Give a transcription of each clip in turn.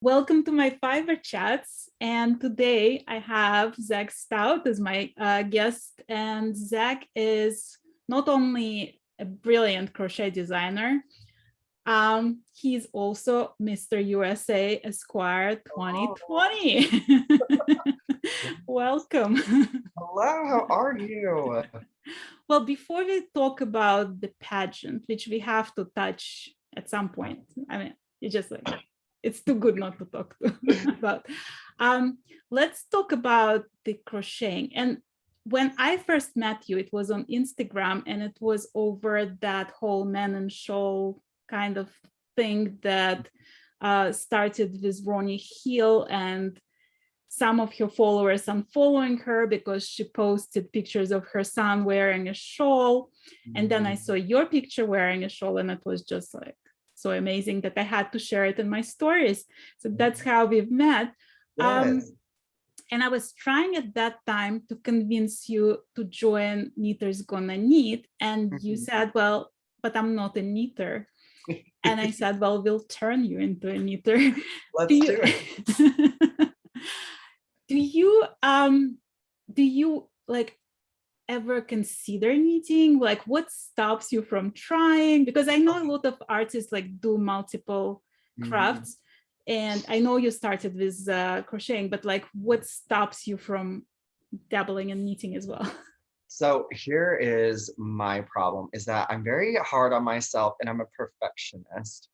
Welcome to my Fiberchats. And today I have Zach Stout as my guest. And Zach is not only a brilliant crochet designer, he's also Mr. USA Esquire 2020. Welcome. Hello, how are you? Well, before we talk about the pageant, which we have to touch at some point, I mean, it's just like, it's too good not to talk about. Let's talk about the crocheting. And when I first met you, it was on Instagram, and it was over that whole man and shawl kind of thing that started with Ronnie Hill, and some of her followers unfollowing her because she posted pictures of her son wearing a shawl. And then I saw your picture wearing a shawl, and it was just like so amazing that I had to share it in my stories. So that's how we've met. Yes. And I was trying at that time to convince you to join Knitters Gonna Knit. And you said, well, but I'm not a knitter. And I said, well, we'll turn you into a knitter. Let's do it. Do you like ever consider knitting? Like, what stops you from trying? Because I know a lot of artists like do multiple crafts, and I know you started with crocheting, but like, what stops you from dabbling in knitting as well? So here is my problem, is that I'm very hard on myself and I'm a perfectionist.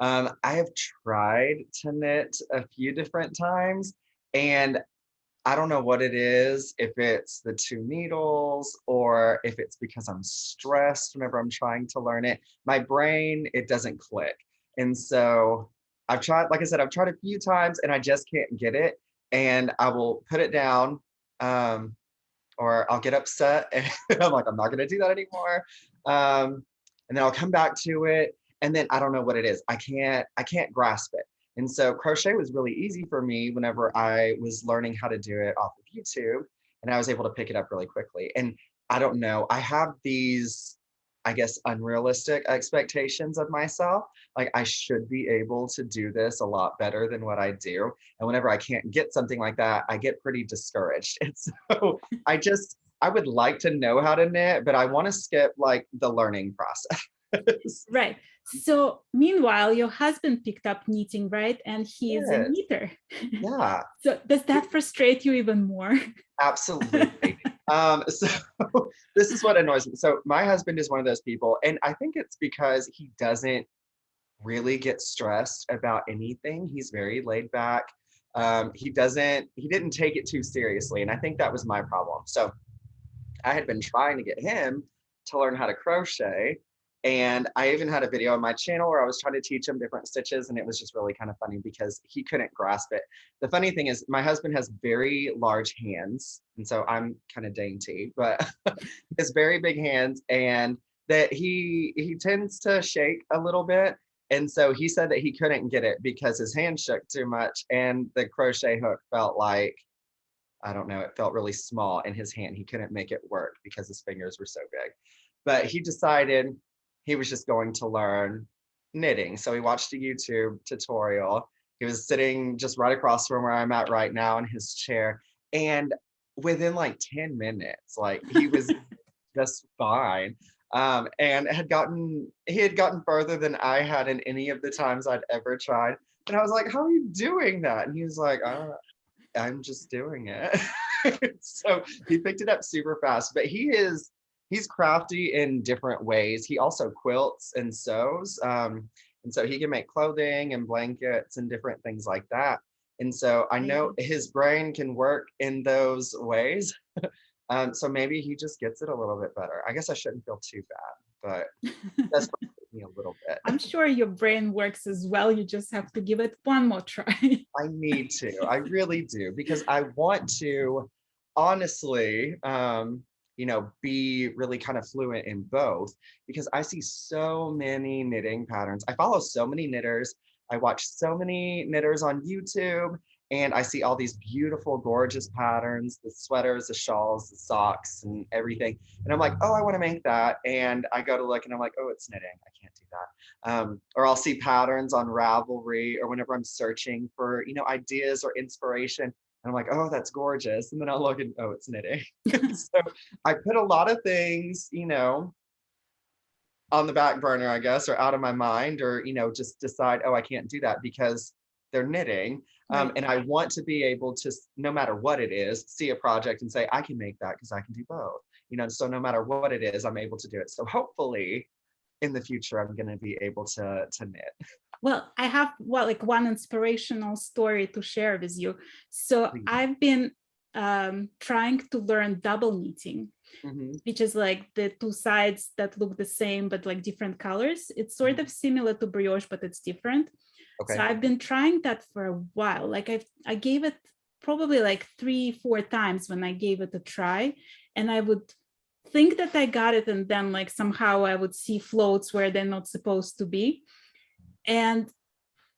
I have tried to knit a few different times, and I don't know what it is, if it's the two needles or if it's because I'm stressed whenever I'm trying to learn it. My brain, it doesn't click. And so I've tried, like I said, I've tried a few times and I just can't get it. And I will put it down, or I'll get upset and I'm like, I'm not going to do that anymore. And then I'll come back to it. And then I don't know what it is. I can't grasp it. And so crochet was really easy for me whenever I was learning how to do it off of YouTube, and I was able to pick it up really quickly. And I don't know, I have these, I guess, unrealistic expectations of myself. Like I should be able to do this a lot better than what I do. And whenever I can't get something like that, I get pretty discouraged. And so I would like to know how to knit, but I want to skip like the learning process. Right. So meanwhile, your husband picked up knitting, right? And he is a Yes. knitter. Yeah. So does that frustrate you even more? Absolutely. So this is what annoys me. So my husband is one of those people, and I think it's because he doesn't really get stressed about anything. He's very laid back. He didn't take it too seriously. And I think that was my problem. So I had been trying to get him to learn how to crochet. And I even had a video on my channel where I was trying to teach him different stitches, and it was just really kind of funny because he couldn't grasp it. The funny thing is my husband has very large hands, and so I'm kind of dainty, but he has very big hands, and that he tends to shake a little bit. And so he said that he couldn't get it because his hand shook too much, and the crochet hook felt like, I don't know, it felt really small in his hand. He couldn't make it work because his fingers were so big. But he decided he was just going to learn knitting. So he watched a YouTube tutorial. He was sitting just right across from where I'm at right now in his chair. And within like 10 minutes, like he was just fine. And he had gotten further than I had in any of the times I'd ever tried. And I was like, how are you doing that? And he was like, I'm just doing it. So he picked it up super fast, but he's crafty in different ways. He also quilts and sews. And so he can make clothing and blankets and different things like that. And so I know his brain can work in those ways. So maybe he just gets it a little bit better. I guess I shouldn't feel too bad, but that's me a little bit. I'm sure your brain works as well. You just have to give it one more try. I need to. I really do, because I want to honestly, be really kind of fluent in both, because I see so many knitting patterns. I follow so many knitters. I watch so many knitters on YouTube, and I see all these beautiful, gorgeous patterns, the sweaters, the shawls, the socks, and everything. And I'm like, oh, I want to make that. And I go to look and I'm like, oh, it's knitting. I can't do that. Or I'll see patterns on Ravelry, or whenever I'm searching for, ideas or inspiration. And I'm like, oh, that's gorgeous. And then I'll look and, oh, it's knitting. So I put a lot of things, on the back burner, I guess, or out of my mind, or, just decide, oh, I can't do that because they're knitting. Right. And I want to be able to, no matter what it is, see a project and say, I can make that because I can do both. So no matter what it is, I'm able to do it. So hopefully in the future, I'm going to be able to knit. Well, I have one inspirational story to share with you. So I've been trying to learn double knitting, which is like the two sides that look the same, but like different colors. It's sort of similar to brioche, but it's different. Okay. So I've been trying that for a while. Like I gave it probably like 3-4 times when I gave it a try, and I would think that I got it, and then like somehow I would see floats where they're not supposed to be. And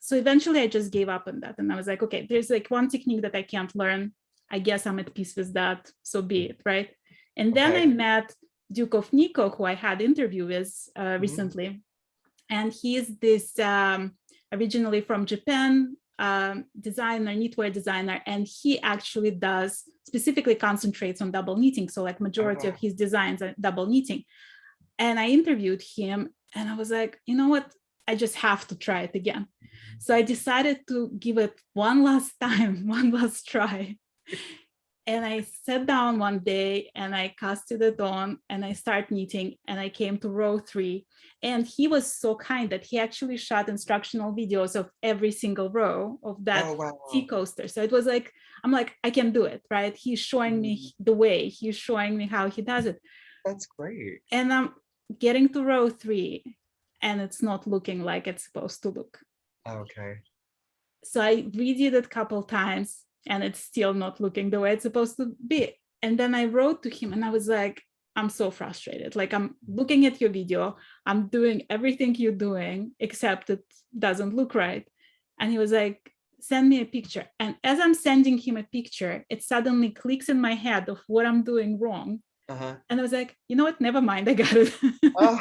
so eventually I just gave up on that. And I was like, okay, there's like one technique that I can't learn. I guess I'm at peace with that. So be it, right? And then I met Duke of Nico, who I had interview with recently. And he's this originally from Japan designer, knitwear designer. And he actually does specifically concentrates on double knitting. So like majority of his designs are double knitting. And I interviewed him and I was like, you know what? I just have to try it again. So I decided to give it one last time, one last try. And I sat down one day and I casted it on and I started knitting and I came to row 3. And he was so kind that he actually shot instructional videos of every single row of that tea coaster. So it was like, I'm like, I can do it, right? He's showing me the way, he's showing me how he does it. That's great. And I'm getting to row 3 and it's not looking like it's supposed to look. Okay. So I redid it a couple times and it's still not looking the way it's supposed to be. And then I wrote to him and I was like, I'm so frustrated. Like I'm looking at your video, I'm doing everything you're doing, except it doesn't look right. And he was like, send me a picture. And as I'm sending him a picture, it suddenly clicks in my head of what I'm doing wrong. And I was like, you know what? Never mind. I got it. Oh,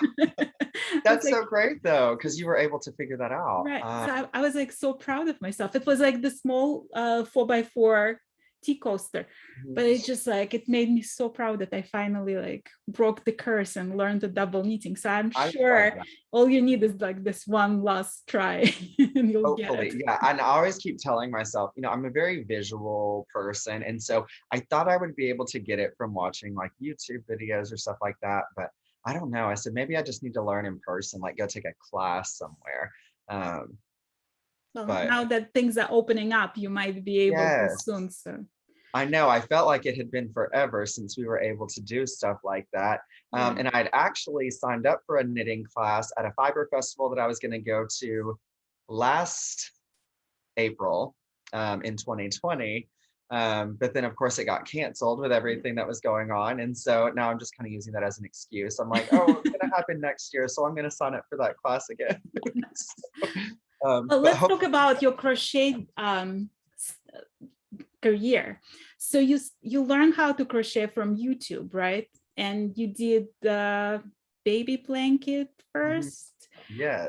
that's so great though, because you were able to figure that out. Right. So I was like so proud of myself. It was like the small 4x4 tea coaster, but it just like, it made me so proud that I finally like broke the curse and learned the double knitting. So I'm sure all you need is like this one last try and you'll get it. Yeah. And I always keep telling myself, I'm a very visual person. And so I thought I would be able to get it from watching like YouTube videos or stuff like that. But I don't know. I said, maybe I just need to learn in person, like go take a class somewhere. Well, now that things are opening up, you might be able to soon. So I know, I felt like it had been forever since we were able to do stuff like that. And I'd actually signed up for a knitting class at a fiber festival that I was going to go to last April in 2020. But then of course it got canceled with everything that was going on. And so now I'm just kind of using that as an excuse. I'm like, oh, it's going to happen next year. So I'm going to sign up for that class again. Well, let's talk about your crochet career. So you learned how to crochet from YouTube, right? And you did the baby blanket first. Yes.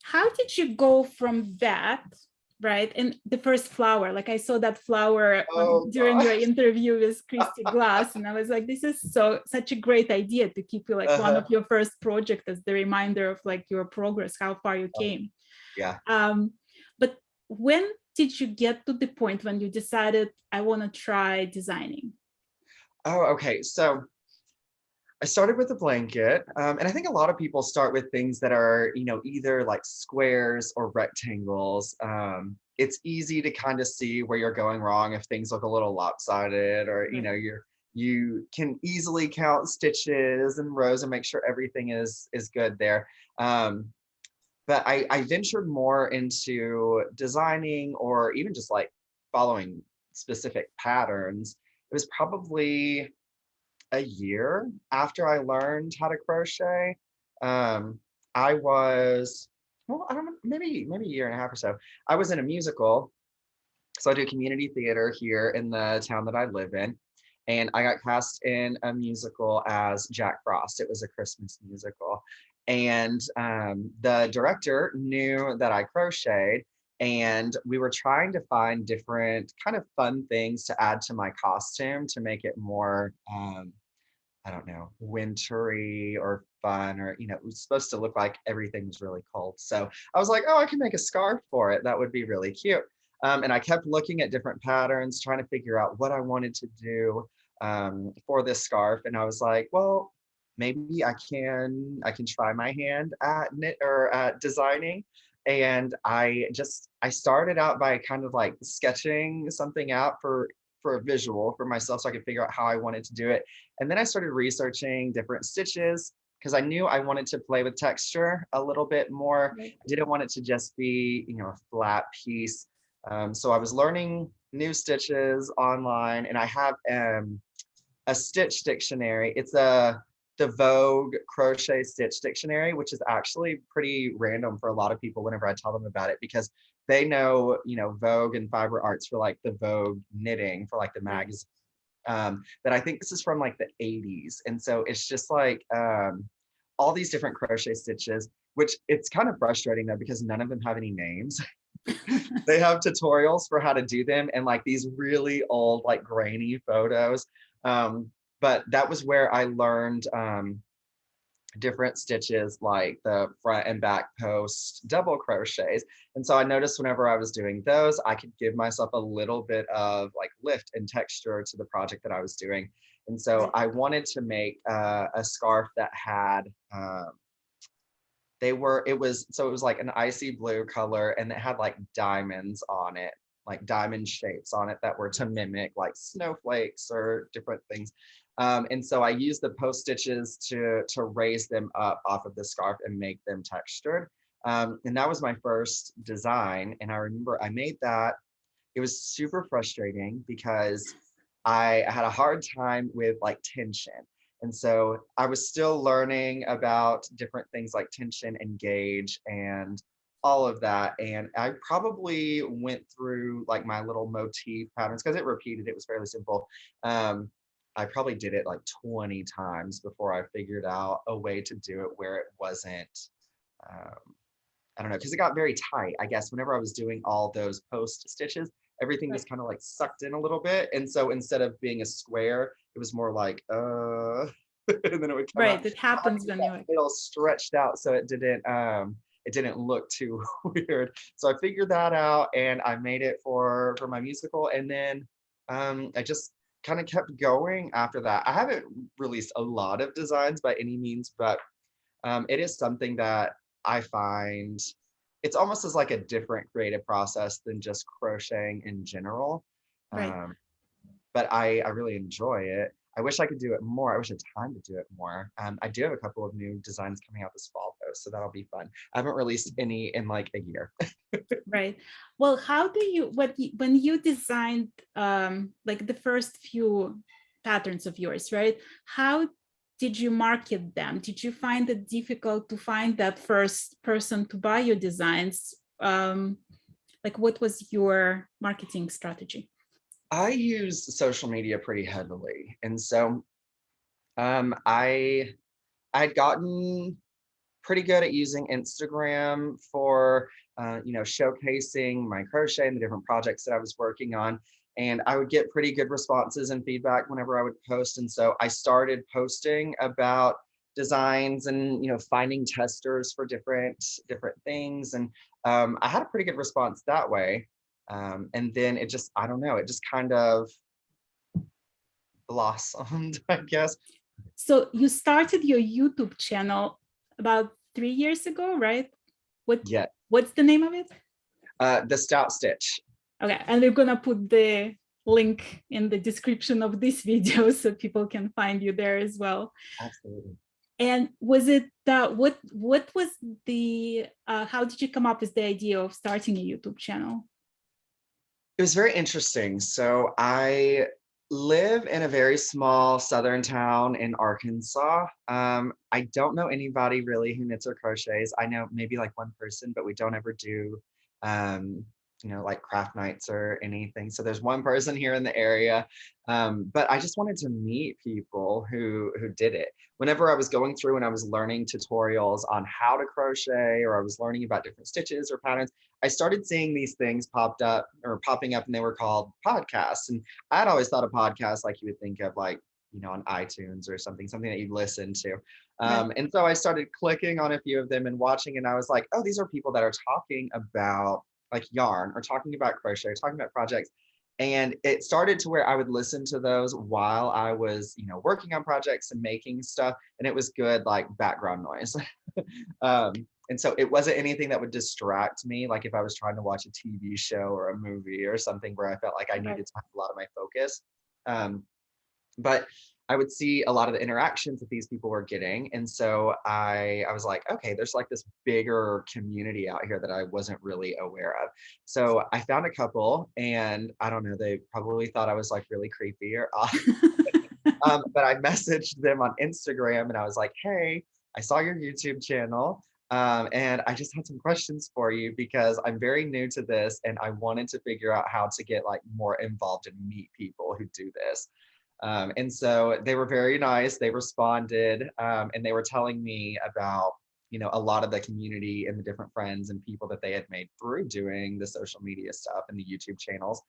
How did you go from that, right? And the first flower, like I saw that flower during your interview with Christy Glass, and I was like, this is such a great idea to keep you like one of your first projects as the reminder of like your progress, how far you came. Yeah. But when did you get to the point when you decided I want to try designing? Oh, okay. So I started with a blanket. And I think a lot of people start with things that are, either like squares or rectangles. It's easy to kind of see where you're going wrong if things look a little lopsided, or, you can easily count stitches and rows and make sure everything is good there. But I ventured more into designing or even just like following specific patterns. It was probably a year after I learned how to crochet. I was, I don't know, maybe a year and a half or so. I was in a musical So I do community theater here in the town that I live in. And I got cast in a musical as Jack Frost. It was a Christmas musical. And the director knew that I crocheted, and we were trying to find different kind of fun things to add to my costume to make it more, I don't know, wintry or fun, or, it was supposed to look like everything was really cold. So I was like, oh, I can make a scarf for it. That would be really cute. And I kept looking at different patterns, trying to figure out what I wanted to do for this scarf. And I was like, well, maybe I can try my hand at knit or at designing. And I started out by kind of like sketching something out for a visual for myself, so I could figure out how I wanted to do it. And then I started researching different stitches because I knew I wanted to play with texture a little bit more. Right. I didn't want it to just be, a flat piece. So I was learning new stitches online, and I have a stitch dictionary. It's the Vogue Crochet Stitch Dictionary, which is actually pretty random for a lot of people whenever I tell them about it, because they know, Vogue and Fiber Arts for like the Vogue knitting for like the magazine. But I think this is from like the 80s. And so it's just like all these different crochet stitches, which it's kind of frustrating though, because none of them have any names. They have tutorials for how to do them and like these really old, like grainy photos. But that was where I learned different stitches, like the front and back post double crochets. And so I noticed whenever I was doing those, I could give myself a little bit of like lift and texture to the project that I was doing. And so I wanted to make a scarf that had it was like an icy blue color, and it had like diamonds on it, like diamond shapes on it that were to mimic like snowflakes or different things. And so I used the post stitches to raise them up off of the scarf and make them textured. And that was my first design. And I remember I made that. It was super frustrating because I had a hard time with like tension. And so I was still learning about different things like tension and gauge and all of that. And I probably went through like my little motif patterns because it repeated, it was fairly simple. I probably did it like 20 times before I figured out a way to do it where it wasn't, I don't know, because it got very tight. I guess whenever I was doing all those post stitches, everything just kind of like sucked in a little bit. And so instead of being a square, it was more like, and then it would come Right. out. It happens when you It all stretched out, so it didn't look too weird. So I figured that out, and I made it for my musical. And then I just kind of kept going after that. I haven't released a lot of designs by any means, but it is something that I find it's almost as like a different creative process than just crocheting in general. right. But I really enjoy it. I wish I could do it more. I wish I had time to do it more. I do have a couple of new designs coming out this fall though, so that'll be fun. I haven't released any in like a year. Right. Well, how do you when you designed like the first few patterns of yours, right? How did you market them? Did you find it difficult to find that first person to buy your designs? Like what was your marketing strategy? I use social media pretty heavily, and so I had gotten pretty good at using Instagram for showcasing my crochet and the different projects that I was working on. And I would get pretty good responses and feedback whenever I would post. And so I started posting about designs and finding testers for different things. And I had a pretty good response that way. And then it just, I don't know, it just kind of blossomed, I guess. So you started your YouTube channel about 3 years ago, right? Yeah. What's the name of it? The Stout Stitch. Okay, and we're gonna put the link in the description of this video so people can find you there as well. Absolutely. And was it what was the how did you come up with the idea of starting a YouTube channel? It was very interesting. So I live in a very small southern town in Arkansas. I don't know anybody really who knits or crochets. I know maybe like one person, but we don't ever do like craft nights or anything. So there's one person here in the area, but I just wanted to meet people who did it. Whenever I was going through and I was learning tutorials on how to crochet, or I was learning about different stitches or patterns, I started seeing these things popping up, and they were called podcasts. And I'd always thought of podcasts like you would think of like, on iTunes or something that you'd listen to. And so I started clicking on a few of them and watching, and I was like, oh, these are people that are talking about like yarn, or talking about crochet, or talking about projects. And it started to where I would listen to those while I was, working on projects and making stuff. And it was good, like background noise. And so it wasn't anything that would distract me. Like if I was trying to watch a TV show or a movie or something where I felt like I needed to have a lot of my focus. But I would see a lot of the interactions that these people were getting. And so I was like, okay, there's like this bigger community out here that I wasn't really aware of. So I found a couple, and I don't know, they probably thought I was like really creepy or off. But I messaged them on Instagram, and I was like, hey, I saw your YouTube channel. And I just had some questions for you because I'm very new to this, and I wanted to figure out how to get like more involved and meet people who do this. And so they were very nice. They responded, and they were telling me about, a lot of the community and the different friends and people that they had made through doing the social media stuff and the YouTube channels.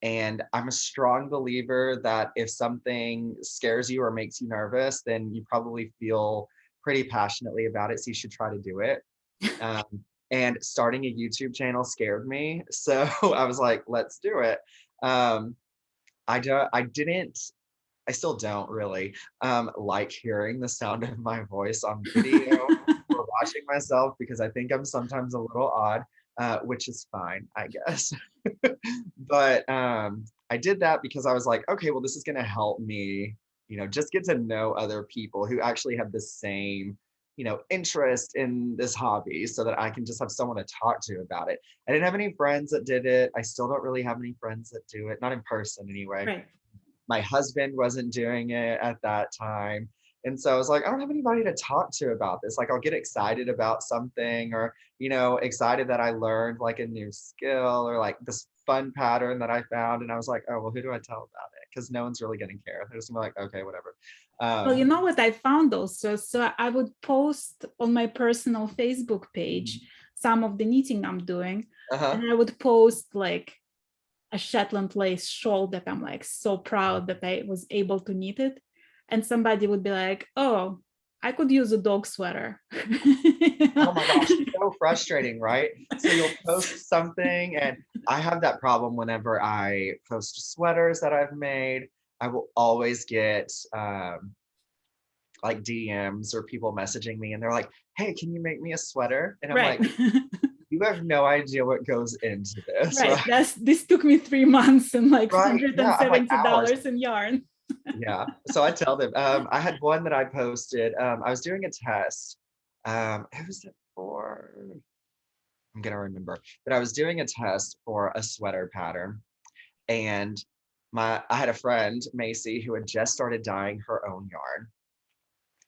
And I'm a strong believer that if something scares you or makes you nervous, then you probably feel pretty passionately about it. So you should try to do it. And starting a YouTube channel scared me. So I was like, let's do it. I still don't really like hearing the sound of my voice on video or watching myself, because I think I'm sometimes a little odd, which is fine, I guess. But I did that because I was like, okay, well, this is going to help me, just get to know other people who actually have the same, interest in this hobby, so that I can just have someone to talk to about it. I didn't have any friends that did it. I still don't really have any friends that do it, not in person anyway. Right. My husband wasn't doing it at that time. And so I was like, I don't have anybody to talk to about this. Like I'll get excited about something, or, excited that I learned like a new skill, or like this fun pattern that I found. And I was like, oh, well, who do I tell about it? Because no one's really going to care. They're just gonna be like, okay, whatever. Well, you know what I found also? So I would post on my personal Facebook page some of the knitting I'm doing. And I would post like a Shetland lace shawl that I'm like so proud that I was able to knit it. And somebody would be like, oh, I could use a dog sweater. Oh my gosh, it's so frustrating, right? So you'll post something, and I have that problem whenever I post sweaters that I've made. I will always get like DMs or people messaging me, and they're like, hey, can you make me a sweater? And I'm like, you have no idea what goes into this. Right. This took me 3 months and like $170 like in yarn. Yeah. So I tell them, I had one that I posted. I was doing a test. Who was it for? I'm gonna remember. But I was doing a test for a sweater pattern. And I had a friend, Macy, who had just started dyeing her own yarn.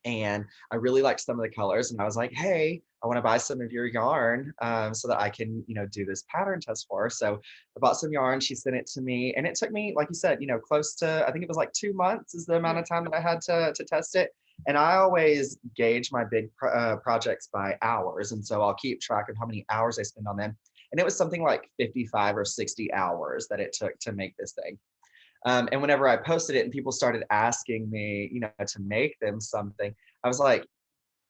And I really liked some of the colors, and I was like, hey, I want to buy some of your yarn so that I can, do this pattern test for her. So I bought some yarn, she sent it to me, and it took me, like you said, close to, I think it was like 2 months is the amount of time that I had to test it. And I always gauge my big projects by hours. And so I'll keep track of how many hours I spend on them. And it was something like 55 or 60 hours that it took to make this thing. And whenever I posted it and people started asking me, to make them something, I was like,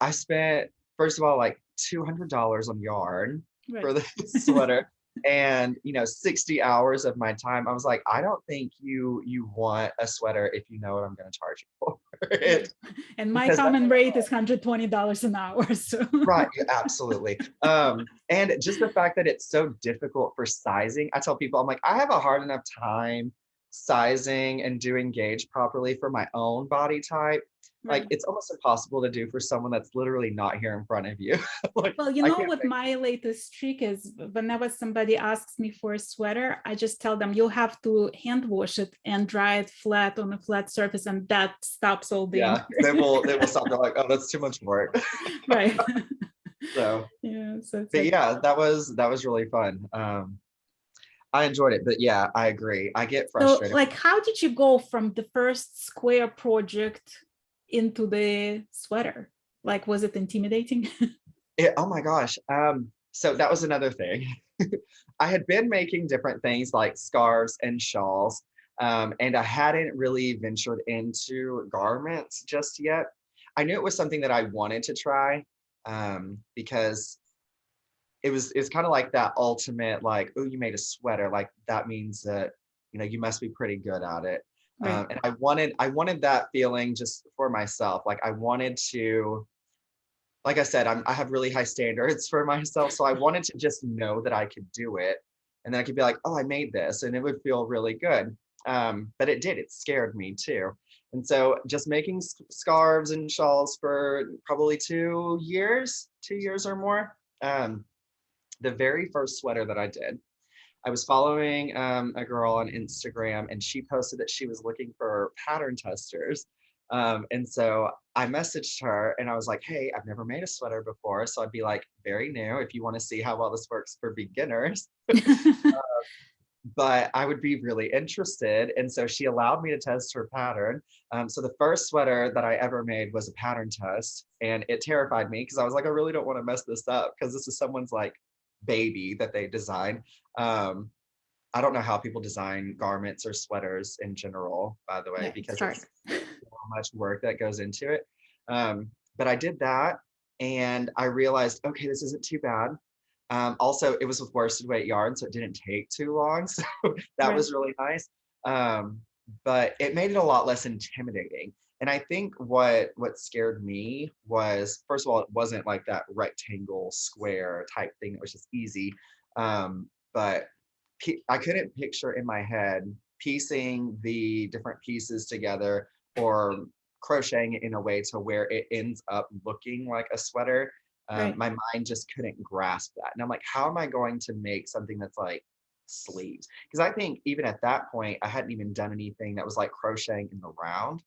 I spent, first of all, like $200 on yarn for the sweater, and 60 hours of my time. I was like, I don't think you want a sweater if you know what I'm going to charge you for it. And my common rate is $120 an hour. So. Right, absolutely. And just the fact that it's so difficult for sizing, I tell people, I'm like, I have a hard enough time sizing and doing gauge properly for my own body type. Like it's almost impossible to do for someone that's literally not here in front of you. Like, well, what my latest trick is, whenever somebody asks me for a sweater, I just tell them you'll have to hand wash it and dry it flat on a flat surface, and that stops all the they will stop. They're like, oh, that's too much work. Right. So yeah, but yeah, that was really fun. I enjoyed it, but yeah, I agree. I get So frustrated. like, how did you go from the first square project into the sweater? Like, was it intimidating? Oh my gosh. So that was another thing. I had been making different things like scarves and shawls, and I hadn't really ventured into garments just yet. I knew it was something that I wanted to try, because it's kind of like that ultimate, like, oh, you made a sweater, like that means that you must be pretty good at it. Right. And I wanted that feeling just for myself. Like I wanted to, like I said, I have really high standards for myself. So I wanted to just know that I could do it. And then I could be like, oh, I made this, and it would feel really good. But it did, it scared me too. And so just making scarves and shawls for probably 2 years or more. The very first sweater that I did, I was following a girl on Instagram, and she posted that she was looking for pattern testers. And so I messaged her and I was like, hey, I've never made a sweater before. So I'd be like, very new, if you want to see how well this works for beginners. But I would be really interested. And so she allowed me to test her pattern. So the first sweater that I ever made was a pattern test. And it terrified me because I was like, I really don't want to mess this up because this is someone's like baby that they designed. I don't know how people design garments or sweaters in general, by the way, Yeah, because hard. it's so much work that goes into it. But I did that and I realized, okay, this isn't too bad. Also, it was with worsted weight yarn, so it didn't take too long. So that Right. was really nice. But it made it a lot less intimidating. And I think what scared me was, first of all, it wasn't like that rectangle square type thing that was just easy. But I couldn't picture in my head piecing the different pieces together or crocheting it in a way to where it ends up looking like a sweater. Right. My mind just couldn't grasp that. And I'm like, how am I going to make something that's like sleeves? Because I think even at that point, I hadn't even done anything that was like crocheting in the round.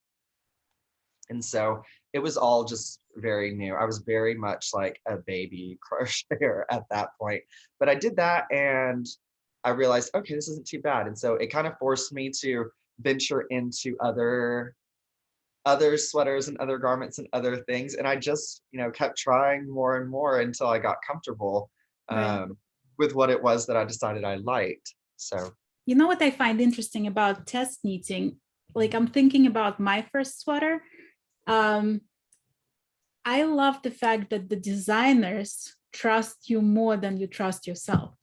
And so it was all just very new. I was very much like a baby crocheter at that point. But I did that and I realized, okay, this isn't too bad. And so it kind of forced me to venture into other sweaters and other garments and other things. And I just, kept trying more and more until I got comfortable Right. with what it was that I decided I liked. So, You know what I find interesting about test knitting? Like, I'm thinking about my first sweater. Um, I love the fact that the designers trust you more than you trust yourself.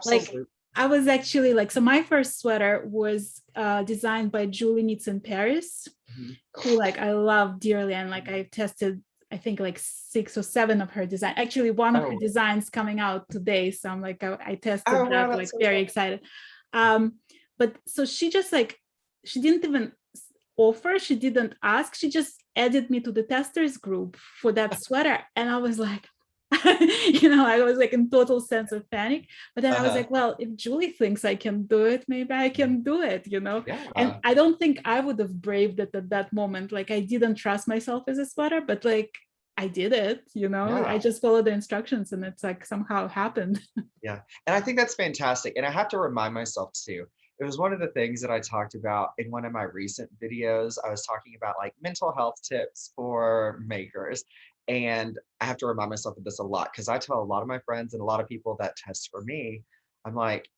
Like, absolutely. I was actually like, so my first sweater was designed by Julie Knits in Paris, Mhm. who like I love dearly. And like I tested, I think like 6 or 7 of her design. Actually, one of her Oh, designs coming out today. So I'm like, I tested oh, wow, that, that's like so very fun. excited. But so she just like, she didn't even offer, she didn't ask, she just added me to the testers group for that sweater. And I was like, I was like in total sense of panic. But then I was Uh-huh. like, well, if Julie thinks I can do it, maybe I can do it, And Yeah. I don't think I would have braved it at that moment. Like I didn't trust myself as a sweater, but like I did it. I Yeah. just followed the instructions and it's like somehow happened. Yeah. And I think that's fantastic. And I have to remind myself too. It was one of the things that I talked about in one of my recent videos. I was talking about like mental health tips for makers. And I have to remind myself of this a lot because I tell a lot of my friends and a lot of people that test for me, I'm like,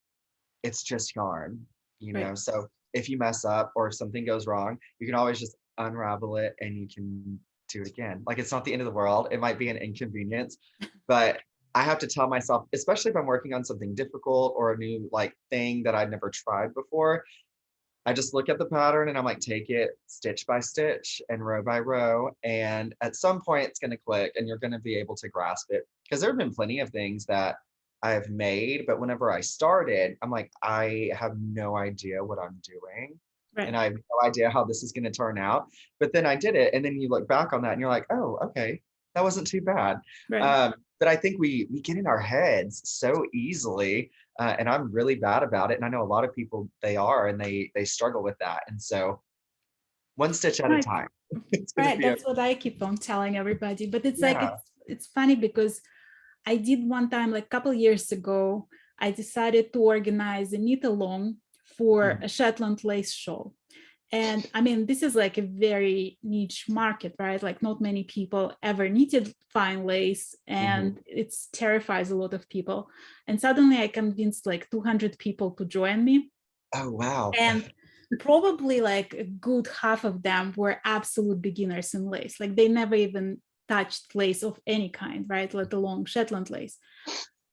it's just yarn. Right. So if you mess up or if something goes wrong, you can always just unravel it and you can do it again. Like it's not the end of the world. It might be an inconvenience, but I have to tell myself, especially if I'm working on something difficult or a new like thing that I'd never tried before, I just look at the pattern and I'm like, take it stitch by stitch and row by row. And at some point it's going to click and you're going to be able to grasp it. Because there have been plenty of things that I've made, but whenever I started, I'm like, I have no idea what I'm doing. And Right. I have no idea how this is going to turn out. But then I did it. And then you look back on that and you're like, oh, okay, that wasn't too bad. Right. But I think we get in our heads so easily, and I'm really bad about it. And I know a lot of people they are, and they struggle with that. And so, one stitch at a Right. time, it's gonna Right. be okay. That's what I keep on telling everybody. But it's like Yeah. it's funny because I did one time, like a couple years ago, I decided to organize a knit along for a Shetland lace shawl. And I mean, this is like a very niche market, right? Like not many people ever knitted fine lace, and it terrifies a lot of people. And suddenly I convinced like 200 people to join me. Oh, wow. And probably like a good half of them were absolute beginners in lace. Like they never even touched lace of any kind, right? Let alone Shetland lace.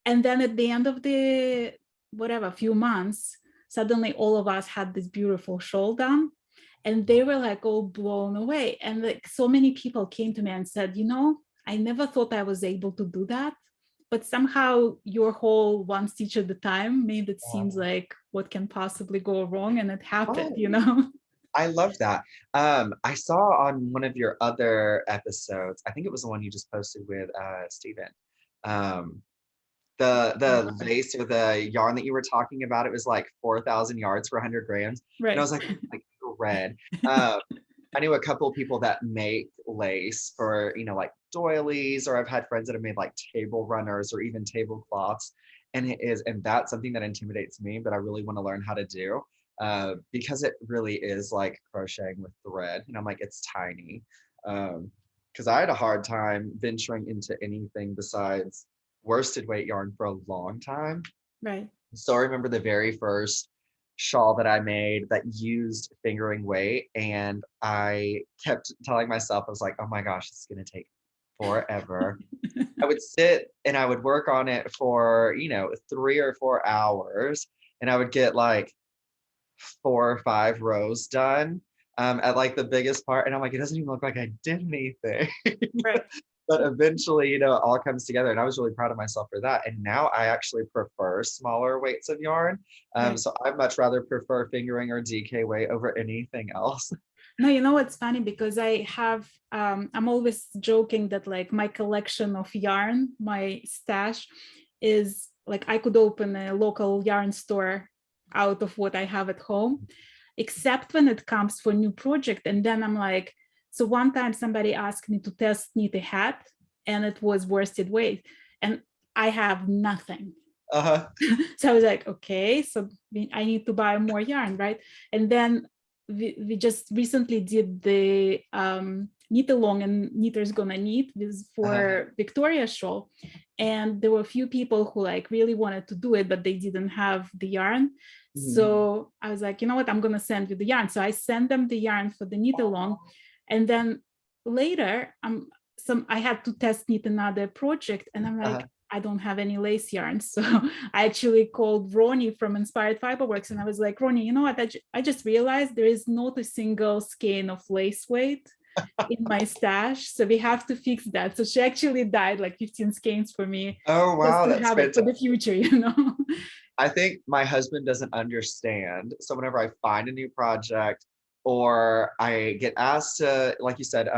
And then at the end of the, whatever, few months, suddenly all of us had this beautiful shawl done. And they were like all blown away. And like so many people came to me and said, you know, I never thought I was able to do that. But somehow your whole one stitch at a time made it seems like what can possibly go wrong. And it happened, you know? I love that. I saw on one of your other episodes, I think it was the one you just posted with Steven. The lace or the yarn that you were talking about, it was like 4,000 yards for 100 grams. Right. And I was like red. I knew a couple of people that make lace for, you know, like doilies, or I've had friends that have made like table runners or even tablecloths. And that's something that intimidates me, but I really want to learn how to do because it really is like crocheting with thread. And I'm like, it's tiny. Because I had a hard time venturing into anything besides worsted weight yarn for a long time. Right. So I remember the very first shawl that I made that used fingering weight, and I kept telling myself, I was like, oh my gosh, it's gonna take forever. I would sit and I would work on it for, you know, 3 or 4 hours, and I would get like 4 or 5 rows done at like the biggest part, and I'm like, it doesn't even look like I did anything. Right. But eventually, you know, it all comes together, and I was really proud of myself for that. And now I actually prefer smaller weights of yarn. So I much rather prefer fingering or DK weight over anything else. No, you know what's funny, because I have, I'm always joking that like my collection of yarn, my stash is like I could open a local yarn store out of what I have at home, except when it comes for new project. And then I'm like, so one time somebody asked me to test knit a hat, and it was worsted weight, and I have nothing. So I was like, okay, so I need to buy more yarn, right? And then we just recently did the knit along and Knitter's Gonna Knit for Victoria shawl, and there were a few people who like really wanted to do it, but they didn't have the yarn. So I was like, you know what, I'm gonna send you the yarn. So I sent them the yarn for the knit along, and then later I had to test knit another project, and I'm like, I don't have any lace yarn. So I actually called Ronnie from Inspired Fiberworks, and I was like, Ronnie, you know what? I just realized there is not a single skein of lace weight in my stash. So we have to fix that. So she actually dyed like 15 skeins for me. Oh, wow. Just to have it for the future, you know? I think my husband doesn't understand. So whenever I find a new project, or I get asked to, like you said,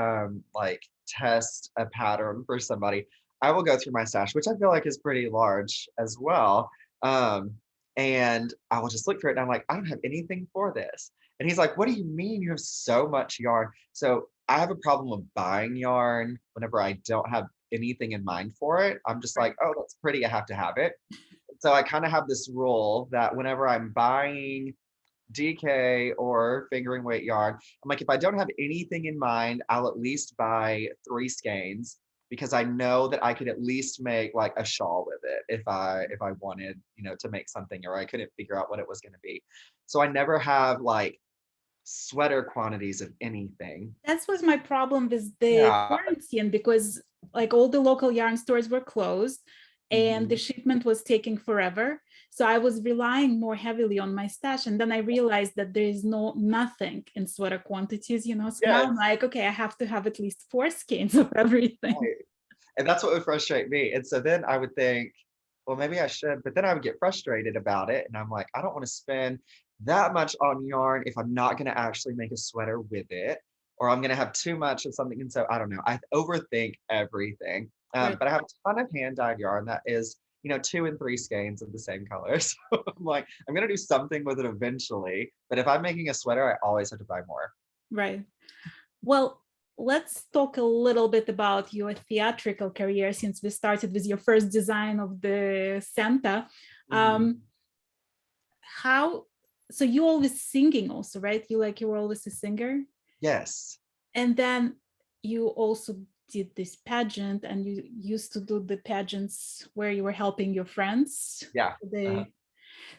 like test a pattern for somebody, I will go through my stash, which I feel like is pretty large as well. And I will just look through it, and I'm like, I don't have anything for this. And he's like, what do you mean you have so much yarn? So I have a problem with buying yarn whenever I don't have anything in mind for it. I'm just like, oh, that's pretty, I have to have it. So I kind of have this rule that whenever I'm buying DK or fingering weight yarn, I'm like, if I don't have anything in mind, I'll at least buy 3 skeins, because I know that I could at least make like a shawl with it if I wanted, you know, to make something, or I couldn't figure out what it was going to be. So I never have like sweater quantities of anything. That was my problem with the quarantine, because like all the local yarn stores were closed, and the shipment was taking forever. So I was relying more heavily on my stash. And then I realized that there is nothing in sweater quantities, you know. So now I'm like, okay, I have to have at least 4 skeins of everything. Right. And that's what would frustrate me. And so then I would think, well, maybe I should, but then I would get frustrated about it. And I'm like, I don't want to spend that much on yarn if I'm not going to actually make a sweater with it, or I'm going to have too much of something. And so I don't know, I overthink everything. But I have a ton of hand dyed yarn that is, you know, 2 and 3 skeins of the same color. So I'm like, I'm going to do something with it eventually. But if I'm making a sweater, I always have to buy more. Right. Well, let's talk a little bit about your theatrical career, since we started with your first design of the Santa. Mhm. How, so you always singing also, right? You were always a singer, Yes. and then you also did this pageant, and you used to do the pageants where you were helping your friends. Yeah. Uh-huh.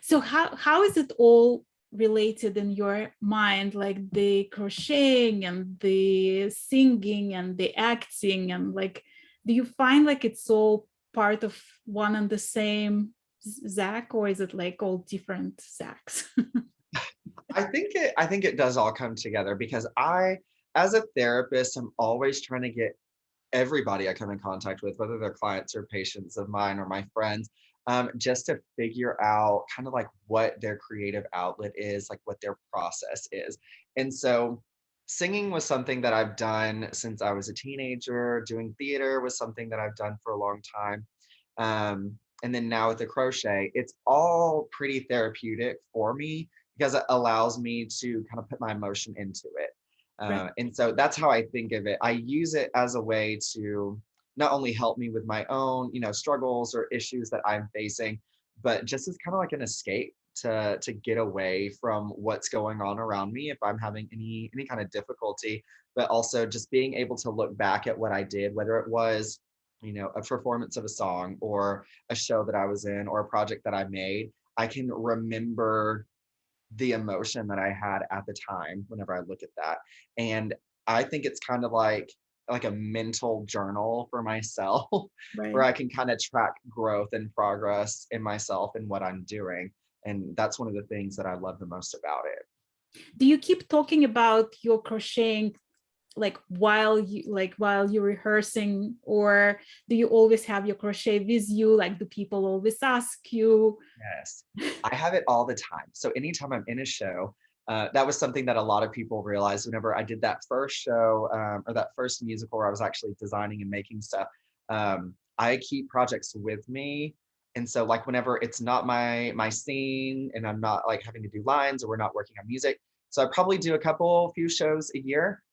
So how is it all related in your mind, like the crocheting and the singing and the acting, and like, do you find like it's all part of one and the same Zach, or is it like all different Zachs? I think it does all come together because as a therapist, I'm always trying to get everybody I come in contact with, whether they're clients or patients of mine or my friends, just to figure out kind of like what their creative outlet is, like what their process is. And so singing was something that I've done since I was a teenager. Doing theater was something that I've done for a long time. And then now with the crochet, it's all pretty therapeutic for me because it allows me to kind of put my emotion into it. Right. And so that's how I think of it. I use it as a way to not only help me with my own, struggles or issues that I'm facing, but just as kind of like an escape to get away from what's going on around me if I'm having any kind of difficulty, but also just being able to look back at what I did, whether it was, a performance of a song or a show that I was in or a project that I made. I can remember the emotion that I had at the time whenever I look at that. And I think it's kind of like a mental journal for myself where Right. I can kind of track growth and progress in myself and what I'm doing. And that's one of the things that I love the most about it. Do you keep talking about your crocheting like while you're rehearsing, or do you always have your crochet with you? Like, do people always ask you? Yes, I have it all the time. So anytime I'm in a show, that was something that a lot of people realized whenever I did that first show, or that first musical where I was actually designing and making stuff. I keep projects with me, and so like whenever it's not my scene and I'm not like having to do lines or we're not working on music, so I probably do a few shows a year.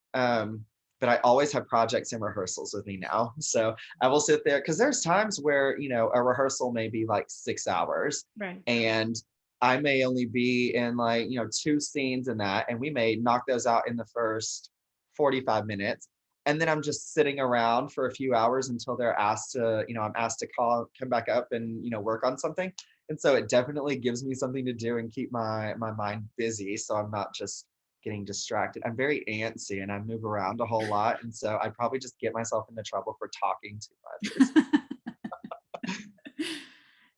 But I always have projects and rehearsals with me now. So I will sit there because there's times where, a rehearsal may be like 6 hours Right. and I may only be in like, two scenes in that, and we may knock those out in the first 45 minutes. And then I'm just sitting around for a few hours until I'm asked to come back up and, work on something. And so it definitely gives me something to do and keep my mind busy. So I'm not just getting distracted. I'm very antsy and I move around a whole lot. And so I probably just get myself into trouble for talking too much.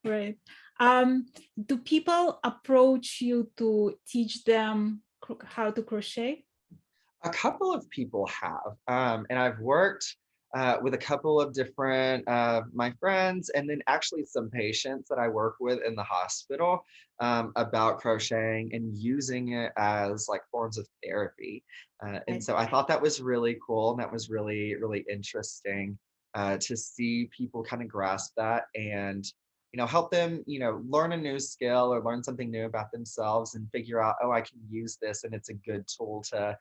Right. Do people approach you to teach them how to crochet? A couple of people have, and I've worked with a couple of different my friends, and then actually some patients that I work with in the hospital about crocheting and using it as like forms of therapy. And Right. so I thought that was really cool, and that was really really interesting to see people kind of grasp that and help them learn a new skill or learn something new about themselves and figure out, oh, I can use this and it's a good tool to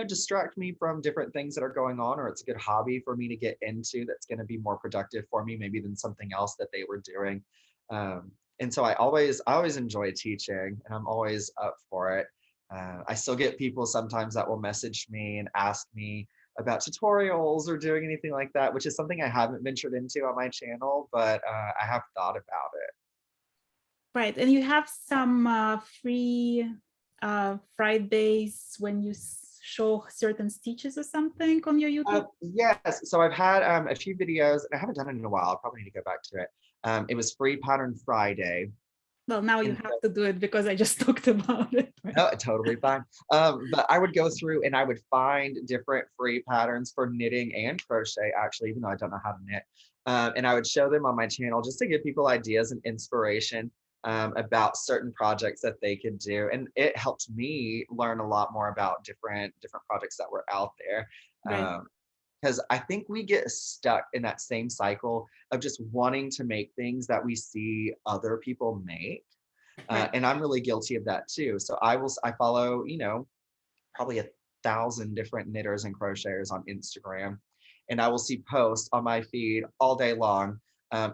distract me from different things that are going on, or it's a good hobby for me to get into that's going to be more productive for me, maybe than something else that they were doing. And so I always enjoy teaching, and I'm always up for it. I still get people sometimes that will message me and ask me about tutorials or doing anything like that, which is something I haven't ventured into on my channel, but I have thought about it. Right. And you have some free Fridays when you show certain stitches or something on your YouTube? Yes, so I've had a few videos, and I haven't done it in a while. I'll probably need to go back to it. It was Free Pattern Friday, Well, now you and have to do it because I just talked about it. Right. no, totally fine. But I would go through and I would find different free patterns for knitting and crochet, actually, even though I don't know how to knit. And I would show them on my channel just to give people ideas and inspiration about certain projects that they could do. And it helped me learn a lot more about different projects that were out there. Right. Um, because I think we get stuck in that same cycle of just wanting to make things that we see other people make. Right. And I'm really guilty of that too. So I follow, probably 1,000 different knitters and crocheters on Instagram, and I will see posts on my feed all day long.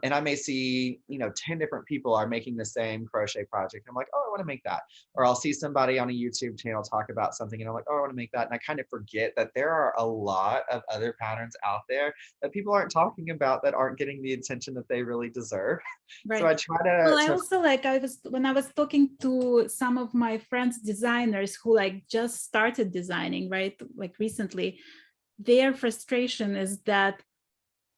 And I may see, 10 different people are making the same crochet project. I'm like, oh, I want to make that. Or I'll see somebody on a YouTube channel talk about something and I'm like, oh, I want to make that. And I kind of forget that there are a lot of other patterns out there that people aren't talking about, that aren't getting the attention that they really deserve. So Right. I try Well, I to also when I was talking to some of my friends designers who like just started designing, right, like recently, their frustration is that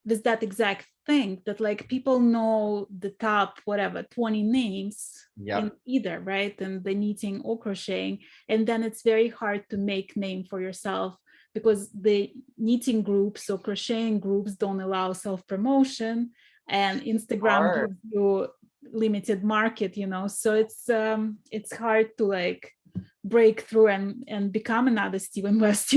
there's that exact thing that like people know the top whatever 20 names in yep. either, right, and the knitting or crocheting, and then it's very hard to make name for yourself because the knitting groups or crocheting groups don't allow self-promotion, and Instagram Hard. gives you limited market, so it's hard to like break through and become another Stephen West.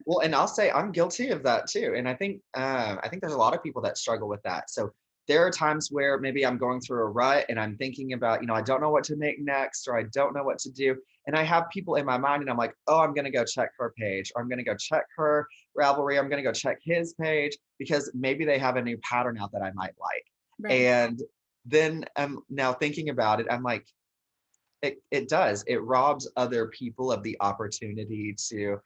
Well, and I'll say I'm guilty of that too. And I think there's a lot of people that struggle with that. So there are times where maybe I'm going through a rut and I'm thinking about, I don't know what to make next, or I don't know what to do. And I have people in my mind and I'm like, oh, I'm going to go check her page, or I'm going to go check her Ravelry. I'm going to go check his page because maybe they have a new pattern out that I might like. Right. And then now thinking about it, I'm like, it robs other people of the opportunity to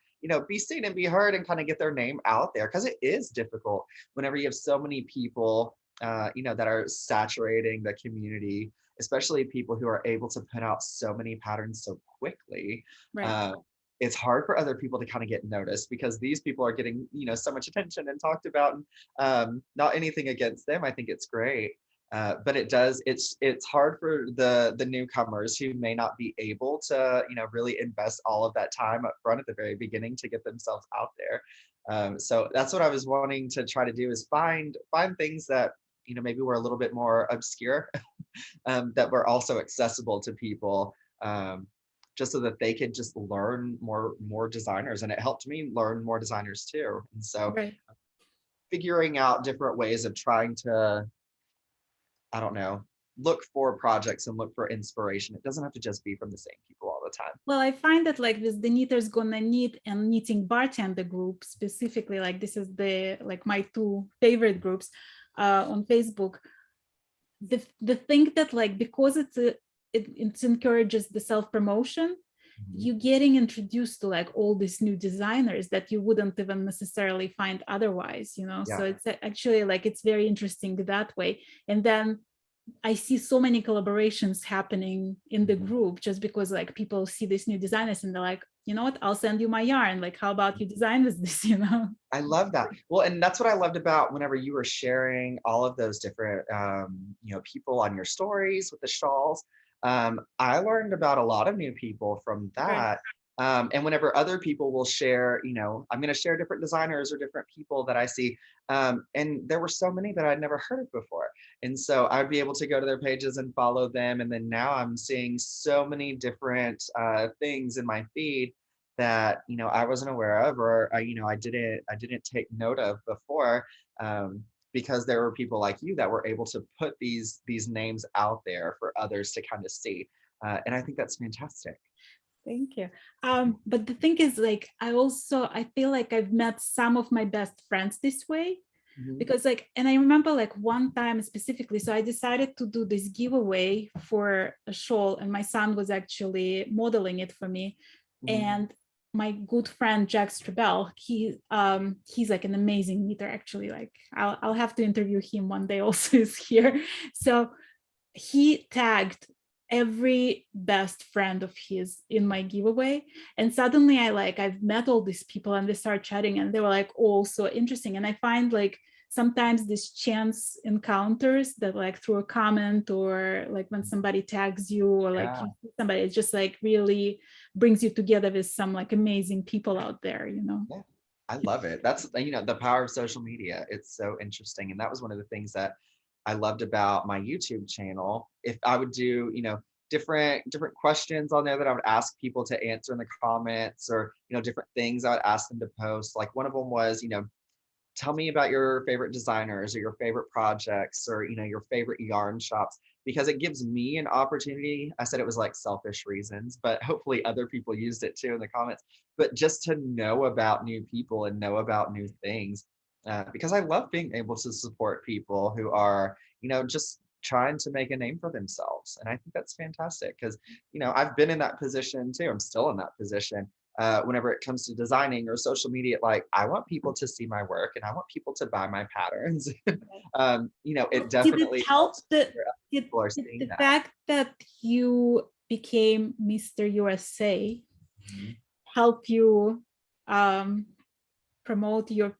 be seen and be heard and kind of get their name out there, because it is difficult whenever you have so many people that are saturating the community, especially people who are able to put out so many patterns so quickly. Right. It's hard for other people to kind of get noticed because these people are getting so much attention and talked about, and not anything against them. I think it's great. But it's hard for the newcomers who may not be able to really invest all of that time up front at the very beginning to get themselves out there. So that's what I was wanting to try to do, is find things that maybe were a little bit more obscure, that were also accessible to people, just so that they could just learn more designers. And it helped me learn more designers too. And so Right. figuring out different ways of trying to, I don't know, look for projects and look for inspiration. It doesn't have to just be from the same people all the time. Well, I find that like with the Knitters Gonna Knit and Knitting Bartender group specifically, like this is my two favorite groups on Facebook. The thing that like, because it encourages the self-promotion, you getting introduced to like all these new designers that you wouldn't even necessarily find otherwise, Yeah. So it's actually like, it's very interesting that way. And then I see so many collaborations happening in the group just because like people see these new designers and they're like, you know what, I'll send you my yarn. Like, how about you design with this, I love that. Well, and that's what I loved about whenever you were sharing all of those different, people on your stories with the shawls. I learned about a lot of new people from that. And whenever other people will share, I'm going to share different designers or different people that I see. And there were so many that I'd never heard of before. And so I'd be able to go to their pages and follow them. And then now I'm seeing so many different things in my feed that, I wasn't aware of, or, I didn't take note of before. Because there were people like you that were able to put these names out there for others to kind of see. And I think that's fantastic. Thank you. But the thing is, like, I feel like I've met some of my best friends this way, because like, and I remember like one time specifically, so I decided to do this giveaway for a shawl, and my son was actually modeling it for me. And my good friend Jack Strabel, he's like an amazing knitter, actually. Like, I'll have to interview him one day also, is here. So he tagged every best friend of his in my giveaway, and suddenly I've met all these people and they start chatting and they were like all so interesting. And I find like sometimes these chance encounters that like through a comment, or like when somebody tags you, or like you see somebody, it just like really brings you together with some like amazing people out there. Yeah, I love it. That's the power of social media. It's so interesting. And that was one of the things that I loved about my YouTube channel. If I would do, different questions on there that I would ask people to answer in the comments, or, different things I would ask them to post. Like one of them was, tell me about your favorite designers or your favorite projects, or, your favorite yarn shops. because it gives me an opportunity. I said it was like selfish reasons, but hopefully other people used it too in the comments, but just to know about new people and know about new things, because I love being able to support people who are, just trying to make a name for themselves. And I think that's fantastic because, I've been in that position too. I'm still in that position. Whenever it comes to designing or social media, like I want people to see my work and I want people to buy my patterns. It Did it definitely help helps the where did, people are did seeing the that. fact that you became Mr. USA Mhm. help you promote your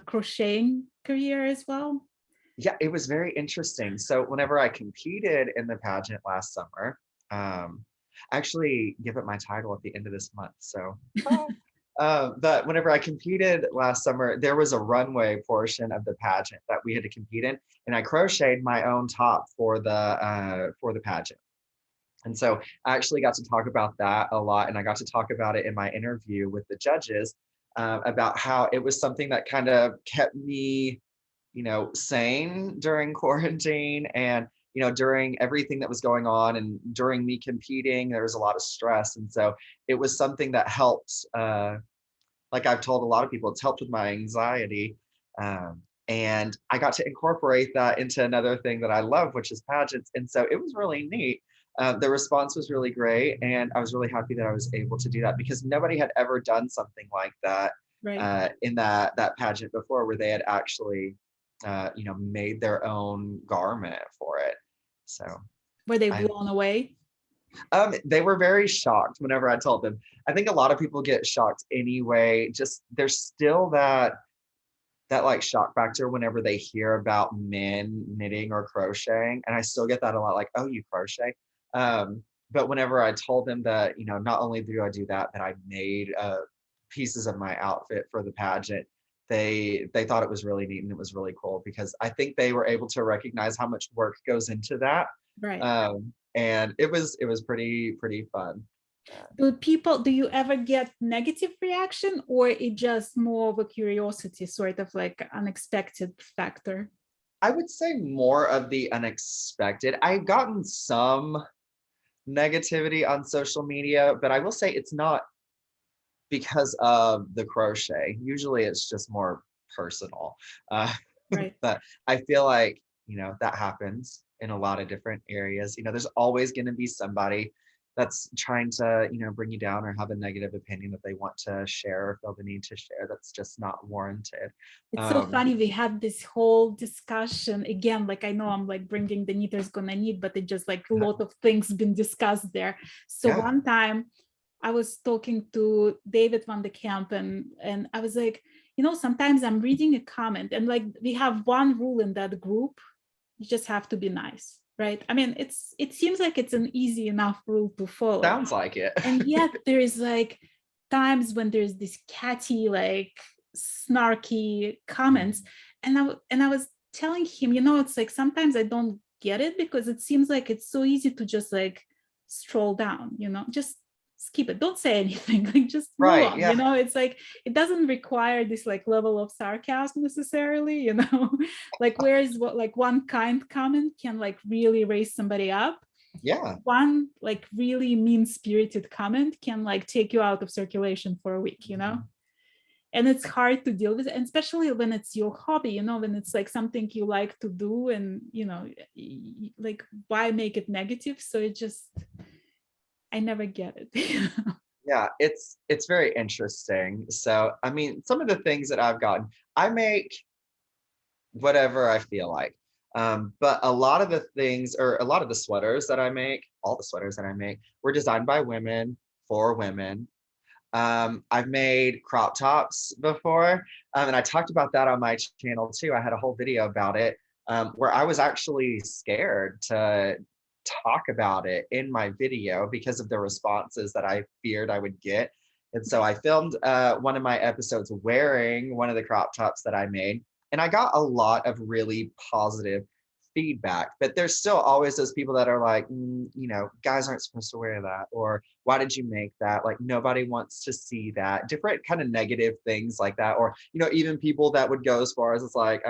crocheting career as well? Yeah, it was very interesting. So whenever I competed in the pageant last summer, I actually give it my title at the end of this month. So, but whenever I competed last summer, there was a runway portion of the pageant that we had to compete in, and I crocheted my own top for the pageant. And so I actually got to talk about that a lot, and I got to talk about it in my interview with the judges, about how it was something that kind of kept me, sane during quarantine, and during everything that was going on, and during me competing there was a lot of stress, and so it was something that helped, like I've told a lot of people, it's helped with my anxiety, and I got to incorporate that into another thing that I love, which is pageants, and so it was really neat. The response was really great, and I was really happy that I was able to do that because nobody had ever done something like that, Right. in that pageant before, where they had actually, made their own garment for it. So Were they I, blown away? they were very shocked whenever I told them. I think a lot of people get shocked anyway. Just there's still that like shock factor whenever they hear about men knitting or crocheting, and I still get that a lot. Like, oh, you crochet? But whenever I told them that, not only do I do that, but I made pieces of my outfit for the pageant, they thought it was really neat and it was really cool because I think they were able to recognize how much work goes into that, Right. and it was pretty fun. Do you ever get negative reaction, or it just more of a curiosity, sort of like unexpected factor? I would say more of the unexpected. I've gotten some negativity on social media, but I will say it's not because of the crochet. Usually it's just more personal. Uh, Right. but I feel like, that happens in a lot of different areas. There's always going to be somebody that's trying to, bring you down or have a negative opinion that they want to share or feel the need to share that's just not warranted. It's so Um, funny. We had this whole discussion again. Like I know I'm like bringing the knitters gonna knit, but it just like a lot of things been discussed there. So yeah. one time I was talking to David van de Kamp, and I was like, sometimes I'm reading a comment, and like we have one rule in that group: you just have to be nice, right? I mean, it seems like it's an easy enough rule to follow, Sounds like it. and yet there is like times when there's this catty, like snarky comments, and I was telling him, it's like sometimes I don't get it because it seems like it's so easy to just like stroll down, just skip it, don't say anything, like just move Right. on, Yeah. it's like it doesn't require this like level of sarcasm necessarily, like whereas what like one kind comment can like really raise somebody up, Yeah. one like really mean-spirited comment can like take you out of circulation for a week, and it's hard to deal with, and especially when it's your hobby, when it's like something you like to do, and like why make it negative? So it just, I never get it. Yeah, it's very interesting. So, I mean, some of the things that I've gotten, I make whatever I feel like. But a lot of the things, or a lot of the sweaters that I make, all the sweaters that I make, were designed by women for women. I've made crop tops before, and I talked about that on my channel too. I had a whole video about it, where I was actually scared to talk about it in my video because of the responses that I feared I would get. And so I filmed one of my episodes wearing one of the crop tops that I made, and I got a lot of really positive feedback, but there's still always those people that are like, guys aren't supposed to wear that, or why did you make that? Like nobody wants to see that. Different kind of negative things like that, or even people that would go as far as it's like,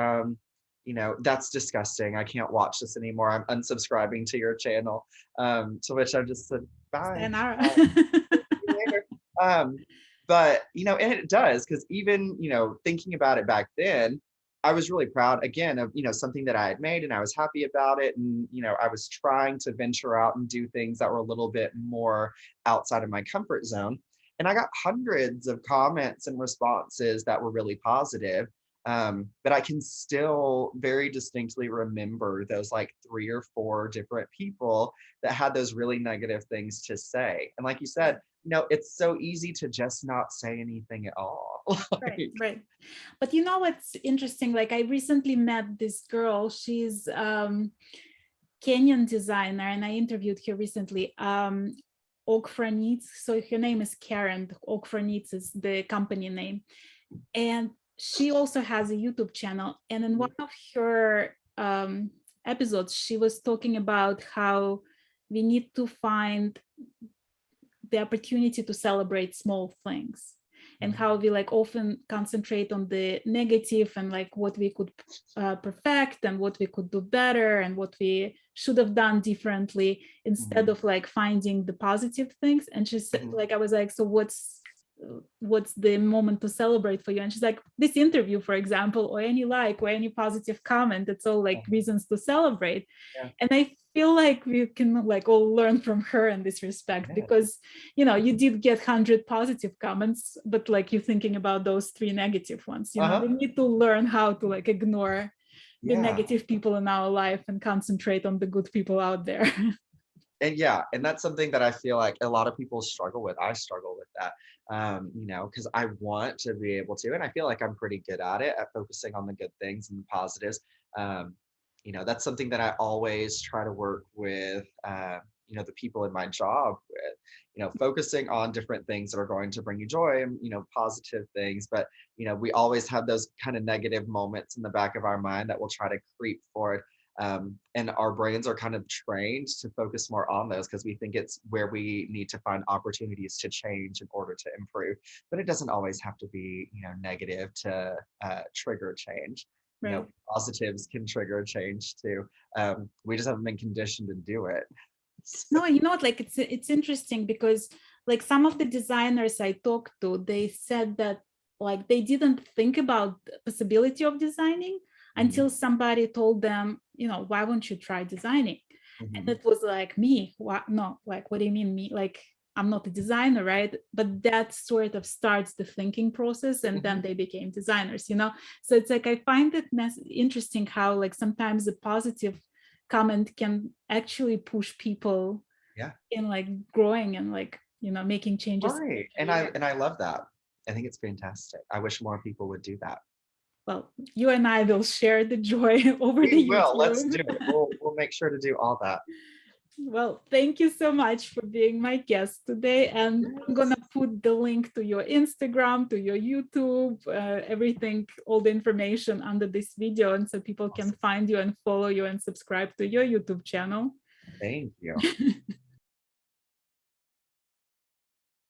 that's disgusting. I can't watch this anymore. I'm unsubscribing to your channel. To which I just said, bye. Sayonara. See you later. But, and it does, because even, thinking about it back then, I was really proud again of, something that I had made and I was happy about it. And, I was trying to venture out and do things that were a little bit more outside of my comfort zone. And I got hundreds of comments and responses that were really positive. But I can still very distinctly remember those like 3 or 4 different people that had those really negative things to say. And like you said, it's so easy to just not say anything at all. Right. But what's interesting? Like I recently met this girl. She's Kenyan designer, and I interviewed her recently. Okra Knits. So her name is Karen. Okra Knits is the company name, and she also has a YouTube channel. And in one of her episodes, she was talking about how we need to find the opportunity to celebrate small things, and how we like often concentrate on the negative and like what we could perfect and what we could do better and what we should have done differently, instead of like finding the positive things. And she said, like, I was like, so what's the moment to celebrate for you? And she's like, this interview, for example, or any like or any positive comment, it's all like reasons to celebrate. And I feel like we can like all learn from her in this respect, because you did get 100 positive comments, but like you're thinking about those 3 negative ones. We need to learn how to like ignore the negative people in our life and concentrate on the good people out there. And that's something that I feel like a lot of people struggle with. I struggle with that, because I want to be able to, and I feel like I'm pretty good at it, at focusing on the good things and the positives. That's something that I always try to work with, the people in my job with, focusing on different things that are going to bring you joy and, positive things. But, we always have those kind of negative moments in the back of our mind that will try to creep forward. And our brains are kind of trained to focus more on those because we think it's where we need to find opportunities to change in order to improve. But it doesn't always have to be, negative to trigger change. Positives can trigger change too. We just haven't been conditioned to do it. No, like it's interesting because like some of the designers I talked to, they said that like they didn't think about the possibility of designing until somebody told them, why won't you try designing? And it was like, me? What? No, like, what do you mean me? Like, I'm not a designer, right? But that sort of starts the thinking process, and then they became designers, So it's like, I find it interesting how like sometimes a positive comment can actually push people in like growing and like, making changes. Right. And I love that. I think it's fantastic. I wish more people would do that. Well, you and I will share the joy over the YouTube. Well, let's do it. We'll make sure to do all that. Well, thank you so much for being my guest today. And I'm going to put the link to your Instagram, to your YouTube, everything, all the information under this video. And so people can find you and follow you and subscribe to your YouTube channel. Thank you.